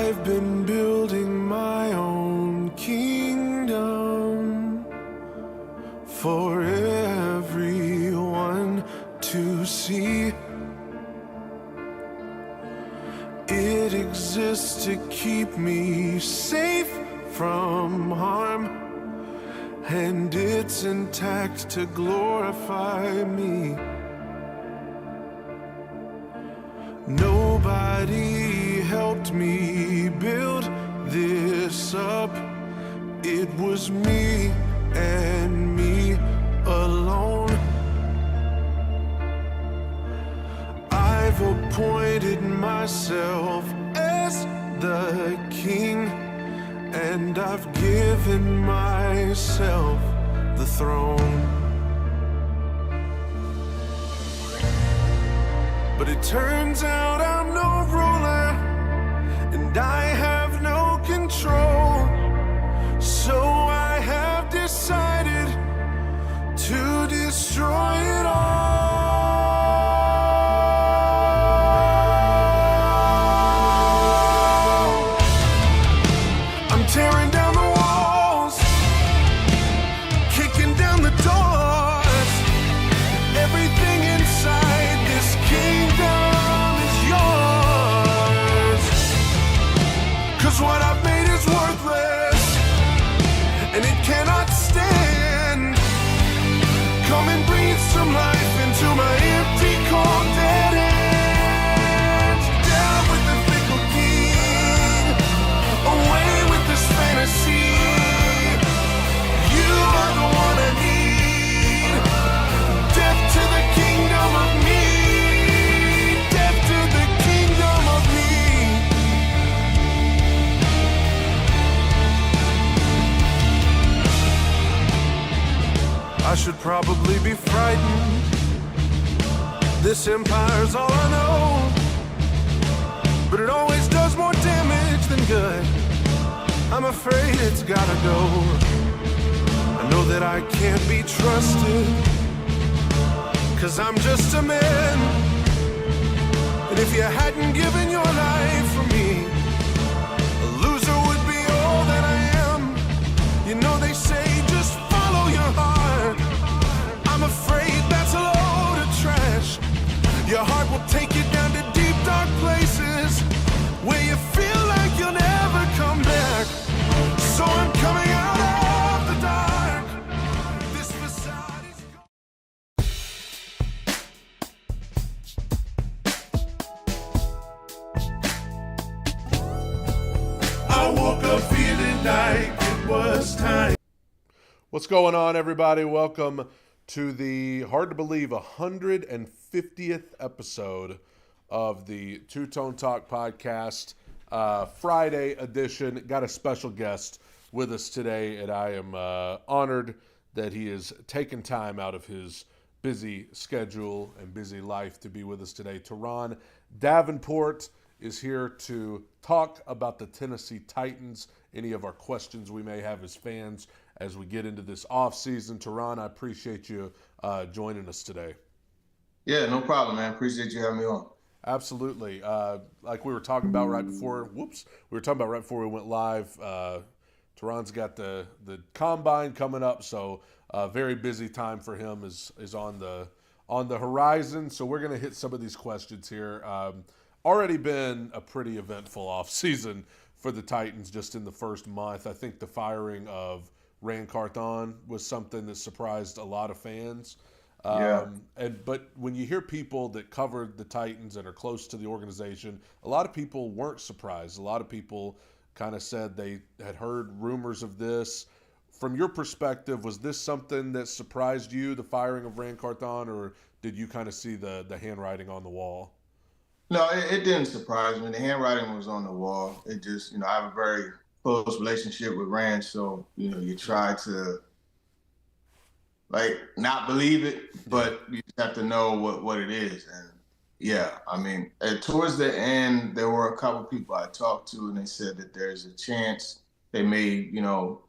I've been building my own kingdom for everyone to see. It exists to keep me safe from harm, and it's intact to glorify me. Nobody helped me build this up. It was me and me alone. I've appointed myself as the king, and I've given myself the throne. But it turns out I'm no ruler, and I have no control. So I have decided to destroy it all. I'm tearing down the walls, kicking down the doors. Everything inside this kingdom is yours. 'Cause what I've made is worthless, and it cannot stand. Come and breathe some life into my empty, cold, dead hands. Down with the fickle king, away with this fantasy. You are the one I need. Death to the kingdom of me. Death to the kingdom of me. I should probably be frightened. This empire's all I know, but it always does more damage than good. I'm afraid it's gotta go. I know that I can't be trusted, 'cause I'm just a man. And if you hadn't given your life for me, a loser would be all that I am. You know they say just follow your heart. I'm afraid that's a load of trash. Your heart will take you down to deep, dark places where you feel like you'll never come back. So I'm coming out of the dark. This facade is I woke up feeling like it was time. What's going on, everybody? Welcome to the, hard to believe, 150th episode of the Two Tone Talk podcast, Friday edition. Got a special guest with us today, and I am honored that he has taken time out of his busy schedule and busy life to be with us today. Turron Davenport is here to talk about the Tennessee Titans, any of our questions we may have as fans as we get into this offseason. Turron, I appreciate you joining us today. Yeah, no problem, man. Appreciate you having me on. Absolutely. Like we were talking about right before, we were talking about right before we went live. Turron's got the combine coming up, so very busy time for him is on the horizon. So we're going to hit some of these questions here. Already been a pretty eventful offseason for the Titans just in the first month. I think the firing of Ran Carthon was something that surprised a lot of fans. But when you hear people that covered the Titans and are close to the organization, a lot of people weren't surprised. A lot of people kind of said they had heard rumors of this. From your perspective, was this something that surprised you, the firing of Ran Carthon, or did you kind of see the handwriting on the wall? No, it didn't surprise me. The handwriting was on the wall. It just, I have a very close relationship with Rand, so, you try to, not believe it, but you just have to know what it is. And, yeah, towards the end, there were a couple people I talked to, and they said that there's a chance they may,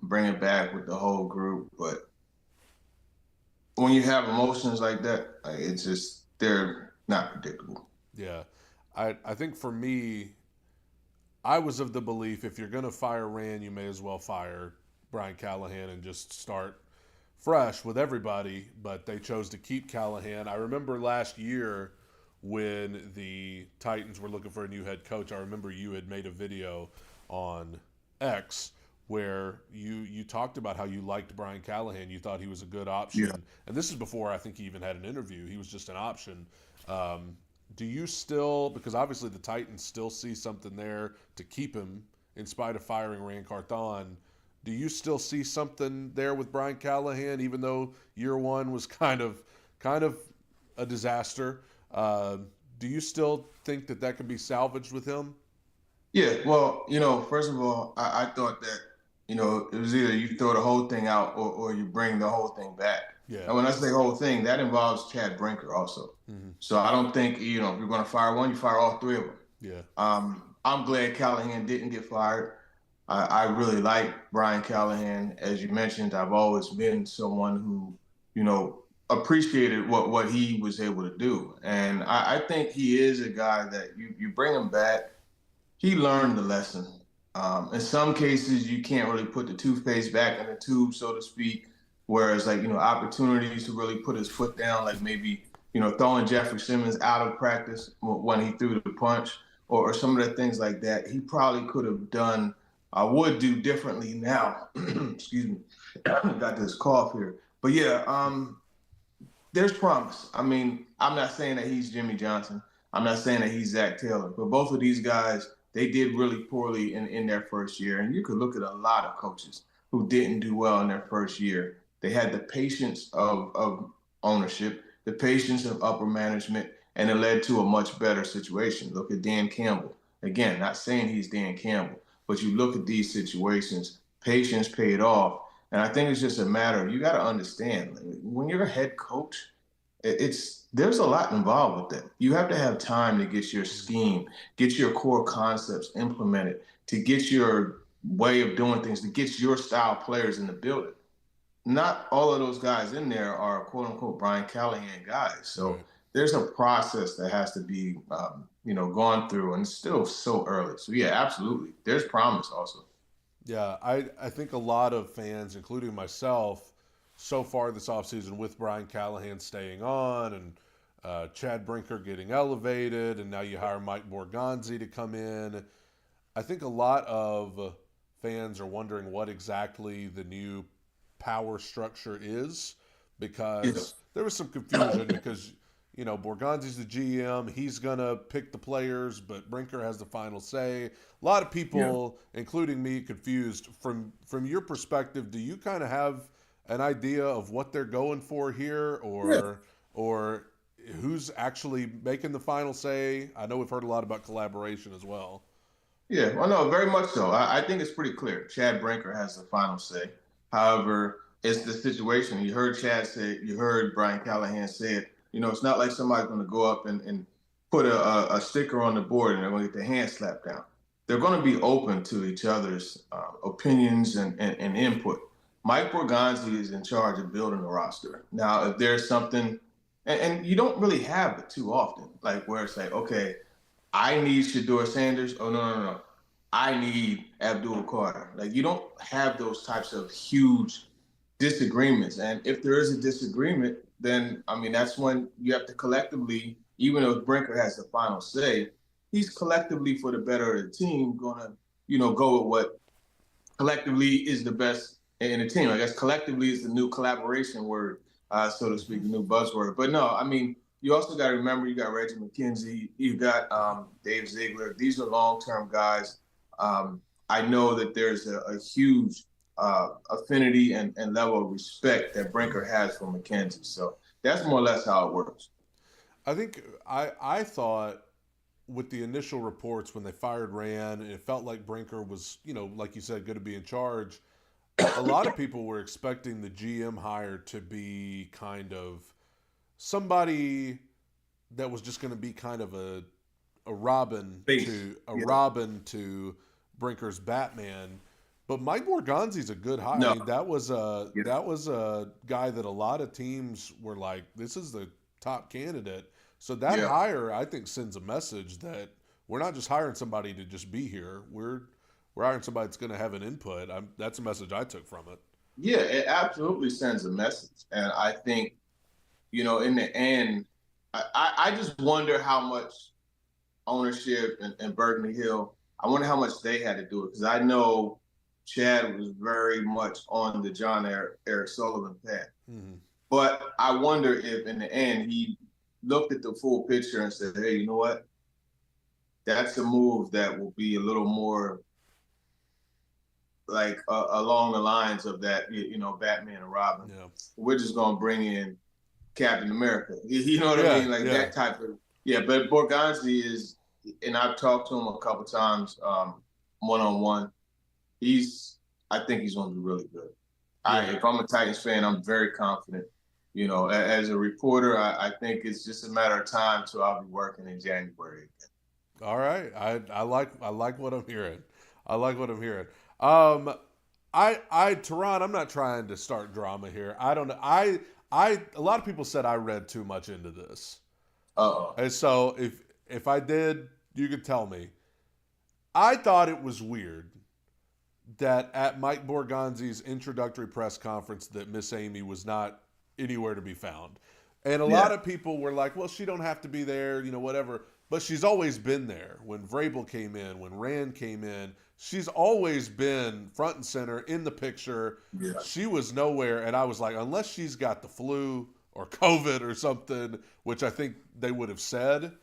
bring it back with the whole group. But when you have emotions like that, it's just, they're not predictable. Yeah. I think for me, I was of the belief if you're going to fire Rand, you may as well fire Brian Callahan and just start fresh with everybody. But they chose to keep Callahan. I remember last year when the Titans were looking for a new head coach. I remember you had made a video on X where you talked about how you liked Brian Callahan. You thought he was a good option. Yeah. And this is before I think he even had an interview. He was just an option. Do you still, because obviously the Titans still see something there to keep him in spite of firing Rand Carthon, do you still see something there with Brian Callahan, even though year one was kind of a disaster? Do you still think that can be salvaged with him? Yeah, well, first of all, I thought that, it was either you throw the whole thing out or you bring the whole thing back. Yeah. And when I say whole thing, that involves Chad Brinker also. Mm-hmm. So I don't think, if you're going to fire one, you fire all three of them. Yeah. I'm glad Callahan didn't get fired. I really like Brian Callahan. As you mentioned, I've always been someone who, appreciated what he was able to do. And I think he is a guy that you bring him back, he learned the lesson. In some cases, you can't really put the toothpaste back in the tube, so to speak. Whereas, opportunities to really put his foot down, like maybe, throwing Jeffrey Simmons out of practice when he threw the punch, or some of the things like that, he probably could have done, would do differently now. Excuse me, got this cough here. But yeah, there's promise. I mean, I'm not saying that he's Jimmy Johnson. I'm not saying that he's Zach Taylor, but both of these guys, they did really poorly in their first year. And you could look at a lot of coaches who didn't do well in their first year. They had the patience of ownership, the patience of upper management, and it led to a much better situation. Look at Dan Campbell. Again, not saying he's Dan Campbell, but you look at these situations, patience paid off. And I think it's just a matter of, you got to understand, when you're a head coach, there's a lot involved with that. You have to have time to get your scheme, get your core concepts implemented, to get your way of doing things, to get your style players in the building. Not all of those guys in there are quote unquote Brian Callahan guys. So there's a process that has to be, gone through, and it's still so early. So yeah, absolutely. There's promise also. Yeah, I think a lot of fans, including myself, so far this offseason with Brian Callahan staying on and Chad Brinker getting elevated, and now you hire Mike Borgonzi to come in. I think a lot of fans are wondering what exactly the new power structure is, because there was some confusion because, Borgonzi's the GM. He's going to pick the players, but Brinker has the final say. A lot of people, including me, confused. From your perspective, do you kind of have an idea of what they're going for here, or who's actually making the final say? I know we've heard a lot about collaboration as well. Yeah, well, no, very much so. I think it's pretty clear. Chad Brinker has the final say. However, it's the situation. You heard Chad say it. You heard Brian Callahan say it. It's not like somebody's going to go up and put a sticker on the board and they're going to get their hand slapped down. They're going to be open to each other's opinions and input. Mike Borgonzi is in charge of building the roster. Now, if there's something, and you don't really have it too often, like where it's like, okay, I need Shedeur Sanders. Oh, no. I need Abdul Carter. Like, you don't have those types of huge disagreements. And if there is a disagreement, then, that's when you have to collectively, even though Brinker has the final say, he's collectively, for the better of the team, going to, go with what collectively is the best in the team. I guess collectively is the new collaboration word, so to speak, the new buzzword. But no, you also got to remember, you got Reggie McKenzie, you got Dave Ziegler. These are long-term guys. I know that there's a huge affinity and level of respect that Brinker has for McKenzie. So that's more or less how it works. I think I thought with the initial reports when they fired Rand, it felt like Brinker was, like you said, going to be in charge. A lot of people were expecting the GM hire to be kind of somebody that was just going to be kind of a Robin to Brinker's Batman. But Mike Borgonzi's a good hire. No. That was a guy that a lot of teams were like, this is the top candidate. So that hire, I think, sends a message that we're not just hiring somebody to just be here. We're hiring somebody that's going to have an input. That's a message I took from it. Yeah, it absolutely sends a message. And I think, in the end, I just wonder how much ownership and Burgundy Hill, I wonder how much they had to do it. Because I know Chad was very much on the John Eric Sullivan path. Mm-hmm. But I wonder if in the end he looked at the full picture and said, hey, you know what? That's a move that will be a little more like along the lines of that, Batman and Robin. Yeah. We're just going to bring in Captain America. You know what I mean? Like that type of, but Borgonzi is, and I've talked to him a couple times one-on-one. I think he's going to be really good. If I'm a Titans fan, I'm very confident. As a reporter, I think it's just a matter of time till I'll be working in January. All right. I like what I'm hearing. I like what I'm hearing. Turron, I'm not trying to start drama here. I don't know. A lot of people said I read too much into this. And so if I did, you could tell me. I thought it was weird that at Mike Borgonzi's introductory press conference that Miss Amy was not anywhere to be found. And a lot of people were like, well, she don't have to be there, whatever. But she's always been there. When Vrabel came in, when Rand came in, she's always been front and center in the picture. Yeah. She was nowhere. And I was like, unless she's got the flu or COVID or something, which I think they would have said.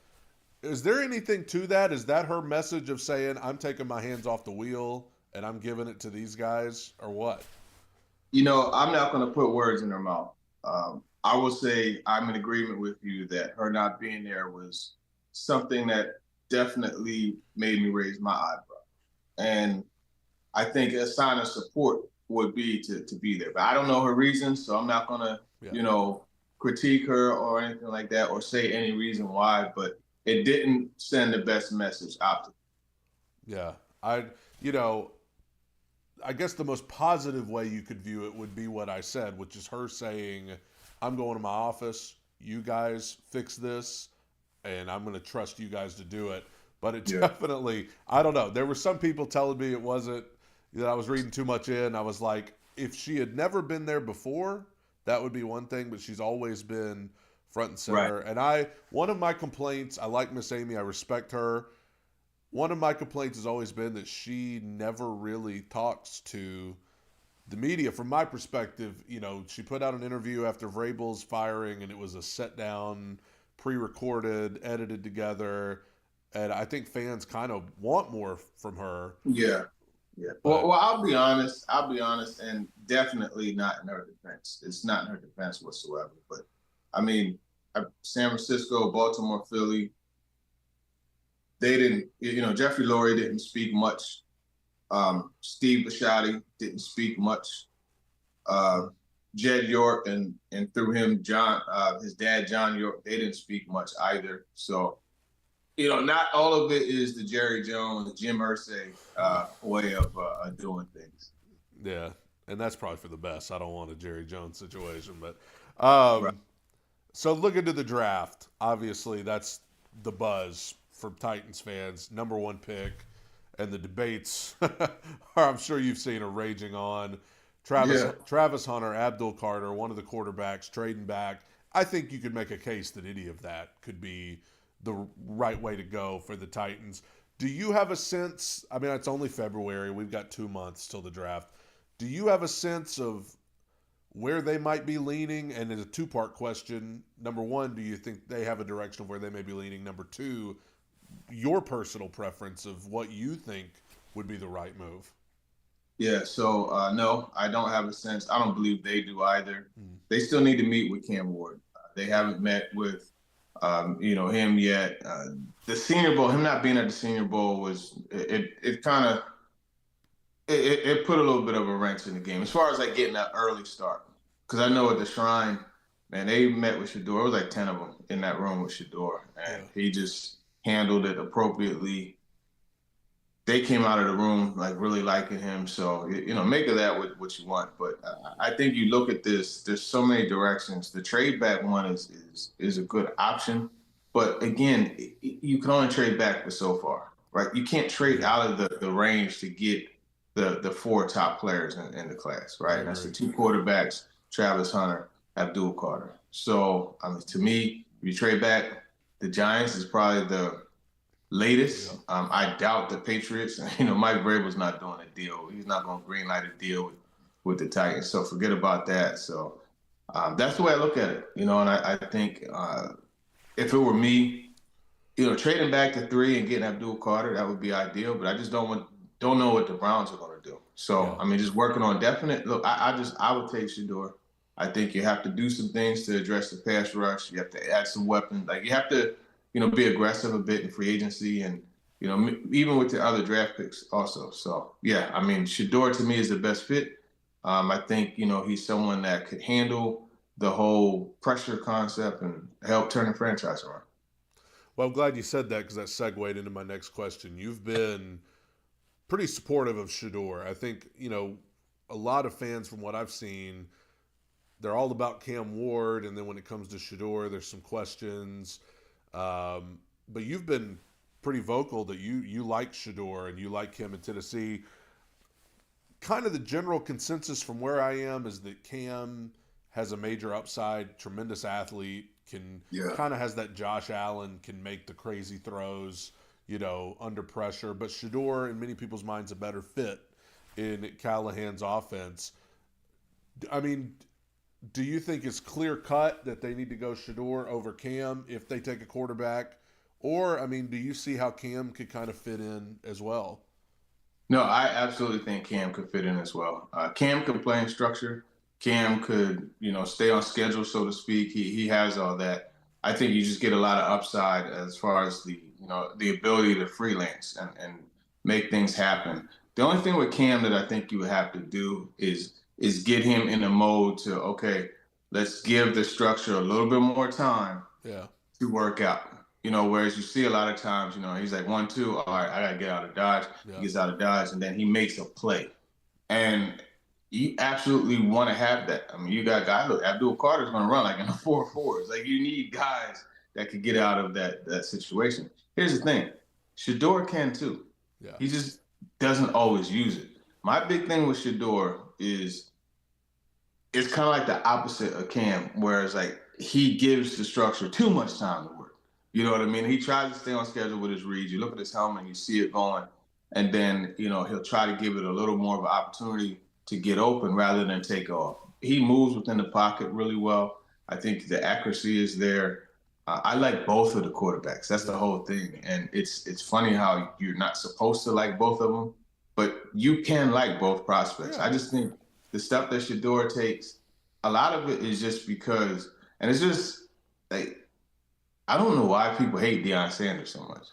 Is there anything to that? Is that her message of saying, I'm taking my hands off the wheel and I'm giving it to these guys, or what? I'm not going to put words in her mouth. I will say I'm in agreement with you that her not being there was something that definitely made me raise my eyebrow. And I think a sign of support would be to be there. But I don't know her reasons, so I'm not going to, critique her or anything like that or say any reason why. But it didn't send the best message out to them. Yeah. I guess the most positive way you could view it would be what I said, which is her saying, I'm going to my office, you guys fix this, and I'm going to trust you guys to do it. But it definitely, I don't know. There were some people telling me it wasn't, that I was reading too much in. I was like, if she had never been there before, that would be one thing, but she's always been front and center. Right. And one of my complaints, I like Miss Amy, I respect her. One of my complaints has always been that she never really talks to the media. From my perspective, she put out an interview after Vrabel's firing, and it was a set down, pre-recorded, edited together, and I think fans kind of want more from her. Yeah. Well, I'll be honest, and definitely not in her defense. It's not in her defense whatsoever. But I mean, San Francisco, Baltimore, Philly, they didn't, Jeffrey Lurie didn't speak much. Steve Bisciotti didn't speak much. Jed York and through him, his dad, John York, they didn't speak much either. So, not all of it is the Jerry Jones, Jim Irsay way of doing things. Yeah, and that's probably for the best. I don't want a Jerry Jones situation. But right. So looking to the draft, obviously that's the buzz from Titans fans. Number one pick. And the debates, I'm sure you've seen, are raging on. Travis Hunter, Abdul Carter, one of the quarterbacks, trading back. I think you could make a case that any of that could be the right way to go for the Titans. Do you have a sense? I mean, it's only February. We've got 2 months till the draft. Do you have a sense of where they might be leaning? And it's a two-part question. Number one, do you think they have a direction of where they may be leaning? Number two, your personal preference of what you think would be the right move. Yeah, so no, I don't have a sense. I don't believe they do either. They still need to meet with Cam Ward. They haven't met with, him yet. The Senior Bowl, him not being at the Senior Bowl was, it kind of, it put a little bit of a wrench in the game as far as like getting that early start. Because I know at the Shrine, man, they met with Shador. It was like 10 of them in that room with Shador. And he just handled it appropriately. They came out of the room like really liking him. So, make of that what you want. But I think you look at this, there's so many directions. The trade back one is a good option. But again, you can only trade back for so far, right? You can't trade out of the range to get the four top players in the class, right? And that's the two quarterbacks, Travis Hunter, Abdul Carter. So, I mean, to me, if you trade back, the Giants is probably the latest. I doubt the Patriots. Mike Vrabel's not doing a deal. He's not going to greenlight a deal with the Titans. So forget about that. So that's the way I look at it. And I think if it were me, trading back to 3 and getting Abdul Carter, that would be ideal. But I just don't know what the Browns are going to do. So I mean, just working on definite. Look, I would take Shador. I think you have to do some things to address the pass rush. You have to add some weapons. Like you have to, be aggressive a bit in free agency and, even with the other draft picks also. So yeah, I mean, Shador to me is the best fit. I think, he's someone that could handle the whole pressure concept and help turn the franchise around. Well, I'm glad you said that because that segued into my next question. You've been pretty supportive of Shador. I think, a lot of fans from what I've seen, they're all about Cam Ward, and then when it comes to Shador, there's some questions. But you've been pretty vocal that you like Shador and you like him in Tennessee. Kind of the general consensus from where I am is that Cam has a major upside, tremendous athlete, kind of has that Josh Allen, can make the crazy throws, under pressure. But Shador, in many people's minds, a better fit in Callahan's offense. I mean, do you think it's clear cut that they need to go Shador over Cam if they take a quarterback? Or, I mean, do you see how Cam could kind of fit in as well? No, I absolutely think Cam could fit in as well. Cam could play in structure. Cam could, stay on schedule, so to speak. He has all that. I think you just get a lot of upside as far as the ability to freelance and make things happen. The only thing with Cam that I think you would have to do is get him in a mode to, okay, let's give the structure a little bit more time to work out. Whereas you see a lot of times, he's like 1, 2, all right, I gotta get out of Dodge. Yeah. He gets out of Dodge and then he makes a play. And you absolutely want to have that. I mean, you got guys, look, Abdul Carter's gonna run like in the 4.4s. Like you need guys that could get out of that situation. Here's the thing, Shador can too. Yeah. He just doesn't always use it. My big thing with Shador is it's kind of like the opposite of Cam, whereas like he gives the structure too much time to work. You know what I mean? He tries to stay on schedule with his reads. You look at his helmet, you see it going, and then, he'll try to give it a little more of an opportunity to get open rather than take off. He moves within the pocket really well. I think the accuracy is there. I like both of the quarterbacks. That's the whole thing. And it's funny how you're not supposed to like both of them, but you can like both prospects. Yeah. I just think the stuff that Shador takes, a lot of it is just because, and it's just like, I don't know why people hate Deion Sanders so much,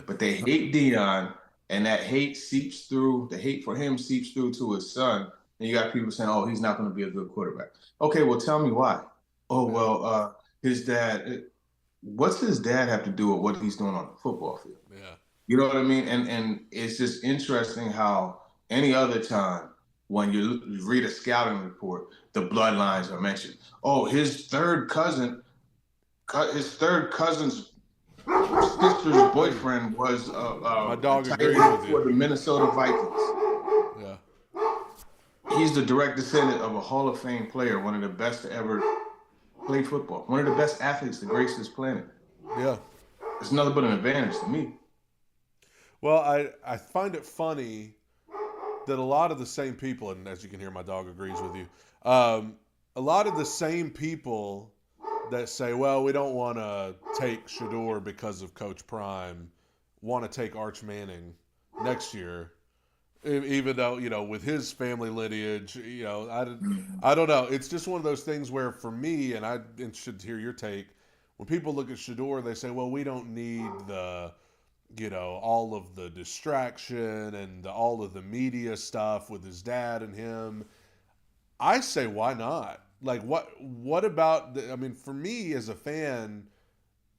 but they hate Deion, and that hate seeps through. The hate for him seeps through to his son. And you got people saying, "Oh, he's not going to be a good quarterback." Okay, well, tell me why. Oh, well, his dad. What's his dad have to do with what he's doing on the football field? Yeah, you know what I mean. And it's just interesting how any other time when you read a scouting report, the bloodlines are mentioned. Oh, his third cousin's sister's boyfriend was my dog agrees with you. For the Minnesota Vikings. Yeah, he's the direct descendant of a Hall of Fame player, one of the best to ever play football, one of the best athletes to grace this planet. Yeah, it's nothing but an advantage to me. Well, I find it funny that a lot of the same people, and as you can hear, my dog agrees with you. A lot of the same people that say, well, we don't want to take Shador because of Coach Prime, want to take Arch Manning next year, even though, with his family lineage, I don't know. It's just one of those things where for me, and I'm interested to hear your take, when people look at Shador, they say, well, we don't need the, all of the distraction and all of the media stuff with his dad and him. I say, why not? Like, what about, for me as a fan,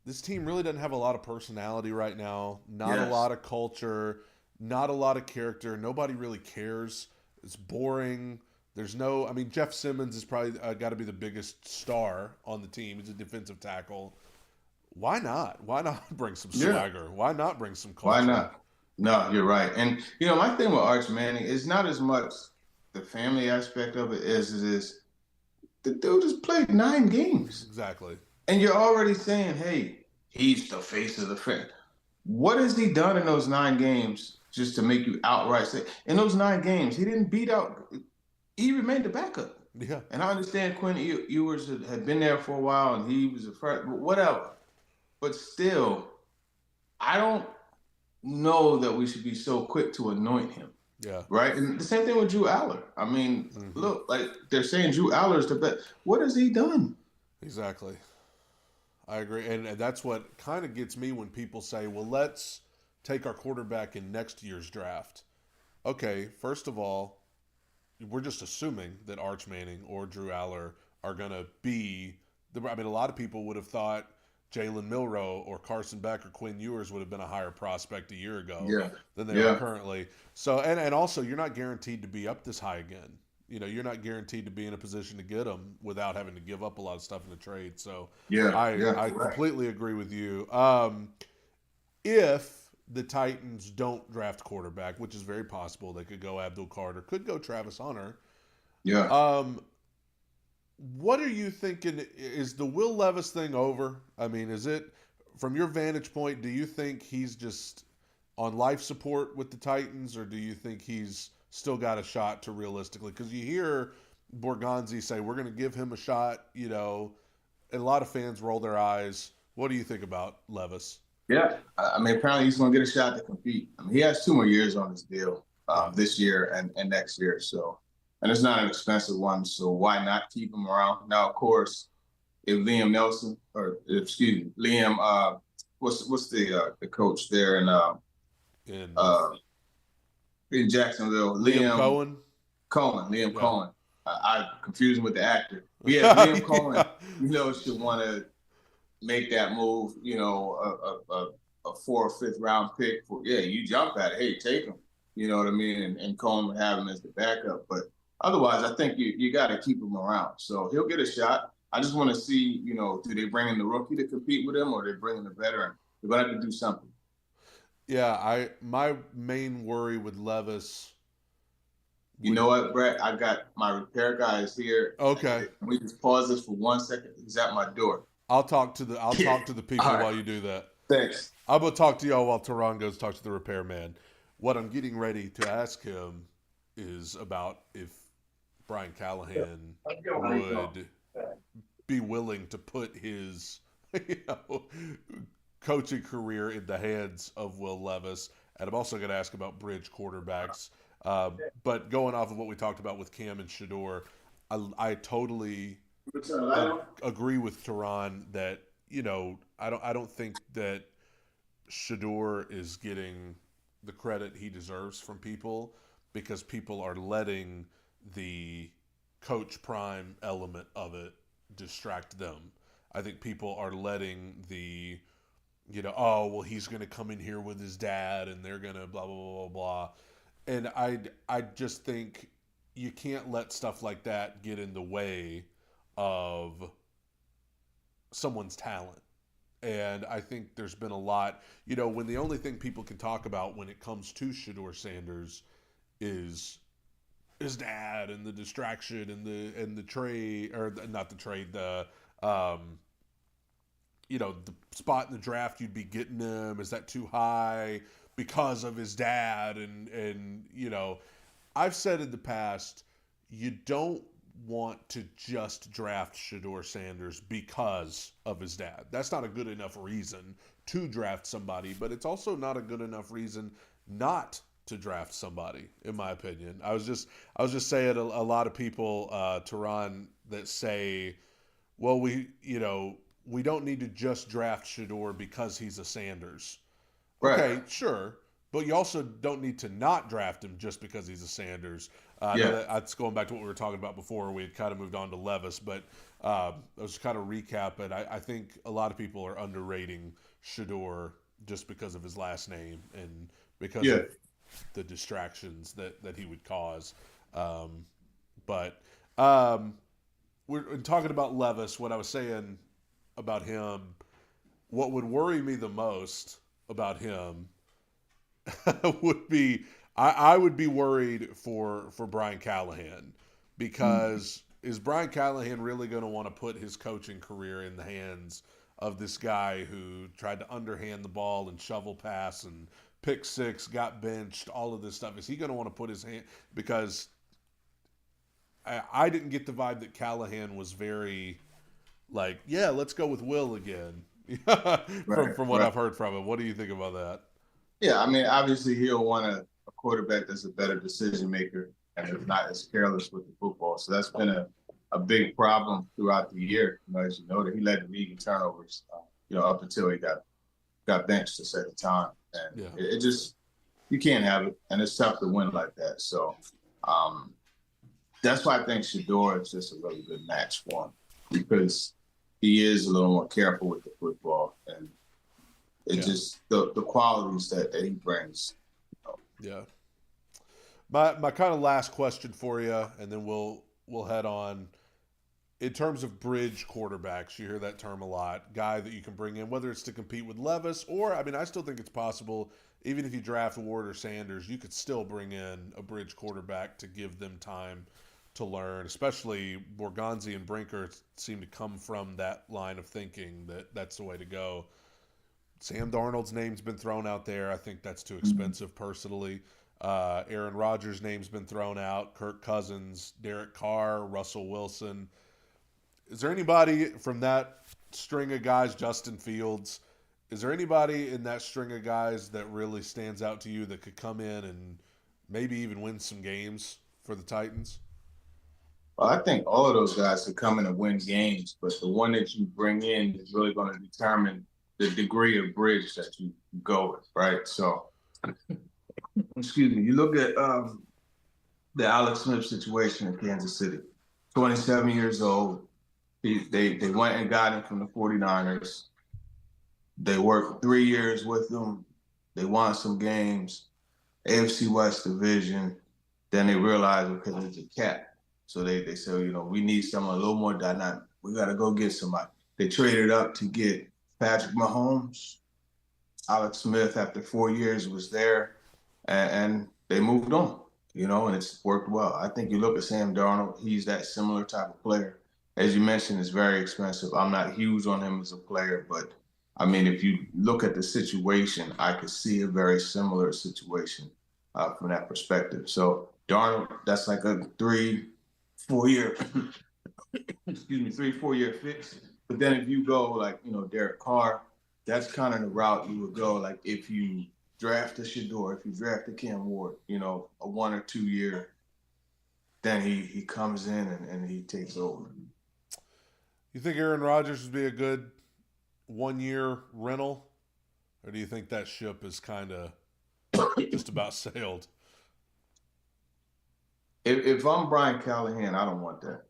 this team really doesn't have a lot of personality right now. Not a lot of culture, not a lot of character. Nobody really cares. It's boring. There's no, Jeff Simmons is probably got to be the biggest star on the team. He's a defensive tackle. Why not? Why not bring some Yeah. swagger? Why not bring some Why culture? not? No, you're right. And my thing with Arch Manning is not as much the family aspect of it as it is the dude just played 9 games. Exactly. And you're already saying, hey, he's the face of the fan. What has he done in those 9 games just to make you outright say in those 9 games, he didn't beat out he remained the backup. Yeah. And I understand Quinn Ewers had been there for a while and he was a first, but whatever. But still, I don't know that we should be so quick to anoint him. Yeah. Right? And the same thing with Drew Aller. I mean, Mm-hmm. look, like they're saying Drew Aller is the best. What has he done? Exactly. I agree. And that's what kind of gets me when people say, well, let's take our quarterback in next year's draft. Okay, first of all, we're just assuming that Arch Manning or Drew Aller are going to be I mean, a lot of people would have thought Jalen Milroe or Carson Beck or Quinn Ewers would have been a higher prospect a year ago Yeah. than they are currently. So, and also, you're not guaranteed to be up this high again. You know, you're not guaranteed to be in a position to get them without having to give up a lot of stuff in the trade. So, I completely agree with you. If the Titans don't draft quarterback, which is very possible, they could go Abdul Carter, could go Travis Hunter. Yeah. What are you thinking? Is the Will Levis thing over? I mean, is it, from your vantage point, do you think he's just on life support with the Titans, or do you think he's still got a shot to realistically? Because you hear Borgonzi say, we're going to give him a shot, you know, and a lot of fans roll their eyes. What do you think about Levis? Yeah. I mean, apparently he's going to get a shot to compete. I mean, he has 2 more years on his deal this year and next year. So, and it's not an expensive one. So why not keep him around? Now, of course, if Liam Nelson, or excuse me, Liam, what's the coach there in Jacksonville? Liam Cohen? Liam Cohen. I confused him with the actor. But yeah, Liam Cohen, should want to make that move, a 4th or 5th round pick you jump at it. Hey, take him. You know what I mean? And Cohen would have him as the backup. But otherwise, I think you got to keep him around. So he'll get a shot. I just want to see, do they bring in the rookie to compete with him, or they bring in the veteran? They're going to have to do something. Yeah, my main worry with Levis. You know what, Brett? I got my repair guy is here. Okay. Can we just pause this for 1 second? He's at my door. I'll talk to the people right. while you do that. Thanks. I'm gonna talk to y'all while Turron goes talk to the repairman. What I'm getting ready to ask him is about if Brian Callahan would be willing to put his coaching career in the hands of Will Levis. And I'm also going to ask about bridge quarterbacks. But going off of what we talked about with Cam and Shador, I totally agree with Turron that, I don't think that Shador is getting the credit he deserves from people, because people are letting the coach prime element of it distract them. I think people are letting the, oh, well, he's going to come in here with his dad and they're going to blah, blah, blah, blah, blah. And I just think you can't let stuff like that get in the way of someone's talent. And I think there's been a lot, when the only thing people can talk about when it comes to Shador Sanders is his dad and the distraction and the trade, or not the trade, the the spot in the draft you'd be getting him, is that too high because of his dad? And I've said in the past, you don't want to just draft Shador Sanders because of his dad. That's not a good enough reason to draft somebody, but it's also not a good enough reason not to draft somebody, in my opinion. I was just saying a lot of people, Turron, that say, well, we don't need to just draft Shador because he's a Sanders. Right. Okay, sure. But you also don't need to not draft him just because he's a Sanders. I know that's going back to what we were talking about before. We had kind of moved on to Levis, but I was kind of recapping. I think a lot of people are underrating Shador just because of his last name and because of the distractions that he would cause. But we're talking about Levis. What I was saying about him, what would worry me the most about him would be I would be worried for Brian Callahan because is Brian Callahan really going to want to put his coaching career in the hands of this guy who tried to underhand the ball and shovel pass and pick six, got benched, all of this stuff? Is he going to want to put his hand because I didn't get the vibe that Callahan was very like, yeah, let's go with Will again. from what I've heard from him. What do you think about that? Yeah, I mean, obviously he'll want a quarterback that's a better decision maker and is not as careless with the football. So that's been a big problem throughout the year. You know, as you know, that he led the league in turnovers. Up until he got benched to set the time, and it just you can't have it, and it's tough to win like that. So that's why I think Shador is just a really good match for him because he is a little more careful with the football and. It's just the qualities that he brings. Yeah. My kind of last question for you, and then we'll head on. In terms of bridge quarterbacks, you hear that term a lot. Guy that you can bring in, whether it's to compete with Levis or, I mean, I still think it's possible, even if you draft Ward or Sanders, you could still bring in a bridge quarterback to give them time to learn, especially Borgonzi and Brinker seem to come from that line of thinking that that's the way to go. Sam Darnold's name's been thrown out there. I think that's too expensive personally. Aaron Rodgers' name's been thrown out. Kirk Cousins, Derek Carr, Russell Wilson. Is there anybody from that string of guys, Justin Fields, is there anybody in that string of guys that really stands out to you that could come in and maybe even win some games for the Titans? Well, I think all of those guys could come in and win games, but the one that you bring in is really going to determine the degree of bridge that you go with, right? So, excuse me, you look at the Alex Smith situation in Kansas City. 27 years old. They went and got him from the 49ers. They worked 3 years with him. They won some games, AFC West division. Then they realized because it's a cap. So they said, we need someone a little more dynamic. We got to go get somebody. They traded up to get Patrick Mahomes. Alex Smith, after 4 years, was there, and they moved on, and it's worked well. I think you look at Sam Darnold, he's that similar type of player. As you mentioned, it's very expensive. I'm not huge on him as a player, but, I mean, if you look at the situation, I could see a very similar situation from that perspective. So Darnold, that's like a 3-4 year, 3-4 year fix. But then if you go like, Derek Carr, that's kind of the route you would go. Like if you draft a Shador, if you draft a Cam Ward, a 1 or 2 year, then he comes in and he takes over. You think Aaron Rodgers would be a good 1 year rental? Or do you think that ship is kind of just about sailed? If I'm Brian Callahan, I don't want that.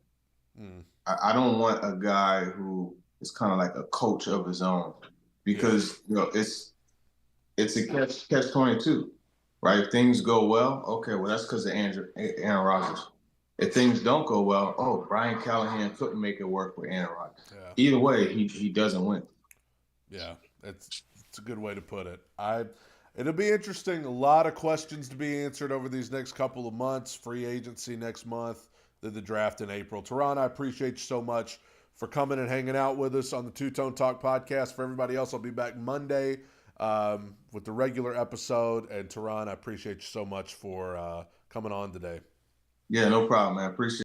I don't want a guy who is kind of like a coach of his own because it's a catch-22, right? If things go well, okay, well that's because of Aaron Rodgers. If things don't go well, Brian Callahan couldn't make it work with Aaron Rodgers. Yeah. Either way, he doesn't win. Yeah, it's a good way to put it. It'll be interesting. A lot of questions to be answered over these next couple of months. Free agency next month. The draft in April. Turron, I appreciate you so much for coming and hanging out with us on the Two Tone Talk podcast. For everybody else, I'll be back Monday with the regular episode. And Turron, I appreciate you so much for coming on today. Yeah, no problem, man. Appreciate it.